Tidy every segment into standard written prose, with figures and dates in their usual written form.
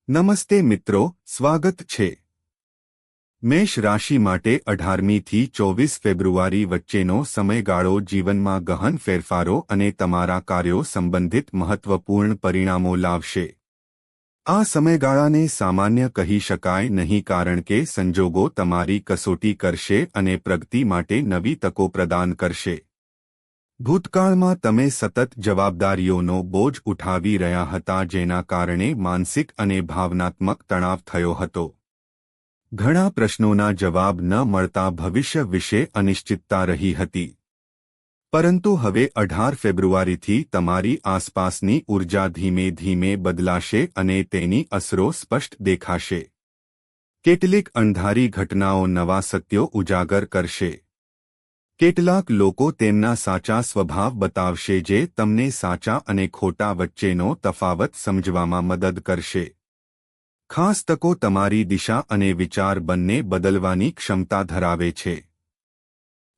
નમસ્તે મિત્રો, સ્વાગત છે। મેષ રાશિ માટે 18મી થી 24 ફેબ્રુઆરી વચ્ચેનો સમયગાળો જીવનમાં ગહન ફેરફારો અને તમારા કાર્યો સંબંધિત મહત્વપૂર્ણ પરિણામો લાવશે। આ સમયગાળાને સામાન્ય કહી શકાય નહીં કારણ કે સંજોગો તમારી કસોટી કરશે અને પ્રગતિ માટે નવી તકો પ્રદાન કરશે। ભૂતકાળમાં તમે સતત જવાબદારીઓનો બોજ ઉઠાવી રહ્યા હતા જેના કારણે માનસિક અને ભાવનાત્મક તણાવ થયો હતો। ઘણા પ્રશ્નોના જવાબ ન મળતા ભવિષ્ય વિશે અનિશ્ચિતતા રહી હતી। પરંતુ હવે 18 ફેબ્રુઆરીથી તમારી આસપાસની ઊર્જા ધીમે ધીમે બદલાશે અને તેની અસરો સ્પષ્ટ દેખાશે। કેટલીક અણધારી ઘટનાઓ નવા સત્યો ઉજાગર કરશે। કેટલાક લોકો તેમના સાચા સ્વભાવ બતાવશે જે તમને સાચા અને ખોટા વચ્ચેનો તફાવત સમજવામાં મદદ કરશે। ખાસ તકો તમારી દિશા અને વિચાર બંને બદલવાની ક્ષમતા ધરાવે છે।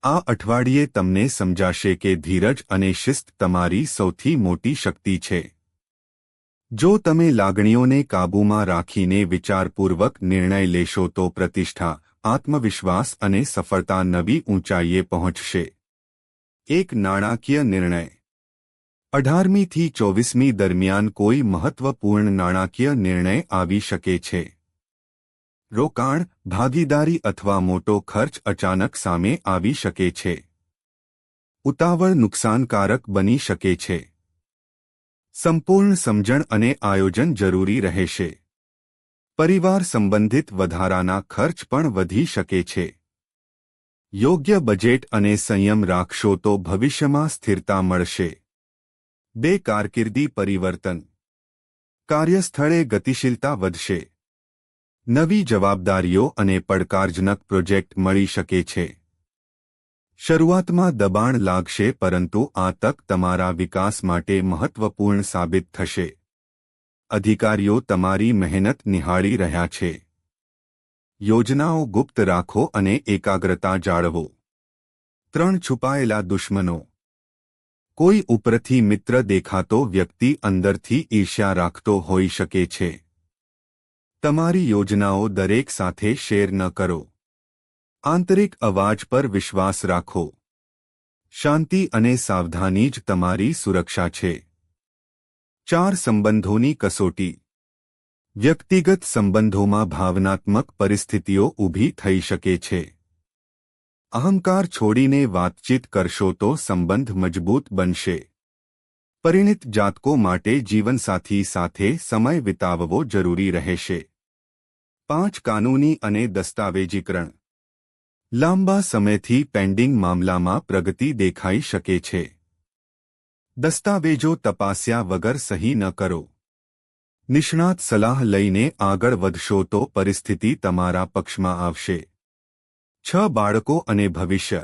આ અઠવાડિયે તમને સમજાશે કે ધીરજ અને શિસ્ત તમારી સૌથી મોટી શક્તિ છે। જો તમે લાગણીઓને કાબૂમાં રાખીને વિચારપૂર્વક નિર્ણય લેશો તો પ્રતિષ્ઠા, આત્મવિશ્વાસ અને સફળતા નવી ઊંચાઈએ પહોંચશે। એક નાણાકીય નિર્ણય 18મી થી 24મી દરમિયાન કોઈ મહત્વપૂર્ણ નાણાકીય નિર્ણય આવી શકે છે। રોકાણ, ભાગીદારી અથવા મોટો ખર્ચ અચાનક સામે આવી શકે છે। ઉતાવળ નુકસાનકારક બની શકે છે। સંપૂર્ણ સમજણ અને આયોજન જરૂરી રહેશે। પરિવાર સંબંધિત વધારાના ખર્ચ પણ વધી શકે છે। યોગ્ય બજેટ અને સંયમ રાખશો તો ભવિષ્યમાં સ્થિરતા મળશે। કારકિર્દી પરિવર્તન, કાર્યસ્થળે ગતિશીલતા વધશે। નવી જવાબદારીઓ અને પડકારજનક પ્રોજેક્ટ મળી શકે છે। શરૂઆતમાં દબાણ લાગશે પરંતુ આ તક તમારા વિકાસ માટે મહત્વપૂર્ણ સાબિત થશે। અધિકારીઓ તમારી મહેનત નિહાળી રહ્યા છે। યોજનાઓ ગુપ્ત રાખો અને એકાગ્રતા જાળવો। 3 છુપાયેલા દુશ્મનો, કોઈ ઉપરથી મિત્ર દેખાતો વ્યક્તિ અંદરથી ઈર્ષ્યા રાખતો હોઈ શકે છે। તમારી યોજનાઓ દરેક સાથે શેર ન કરો। આંતરિક અવાજ પર વિશ્વાસ રાખો। શાંતિ અને સાવધાની જ તમારી સુરક્ષા છે। 4 સંબંધોની કસોટી, વ્યક્તિગત સંબંધોમાં ભાવનાત્મક પરિસ્થિતિઓ ઊભી થઈ શકે છે। અહંકાર છોડીને વાતચીત કરશો તો સંબંધ મજબૂત બનશે। પરિણિત જાતકો માટે જીવનસાથી સાથે સમય વિતાવવો જરૂરી રહેશે। 5 કાનૂની અને દસ્તાવેજીકરણ, લાંબા સમયથી પેન્ડિંગ મામલામાં પ્રગતિ દેખાઈ શકે છે। દસ્તાવેજો તપાસ્યા વગર સહી ન કરો। નિષ્ણાત સલાહ લઈને આગળ વધશો તો પરિસ્થિતિ તમારા પક્ષમાં આવશે। 6 બાળકો અને ભવિષ્ય,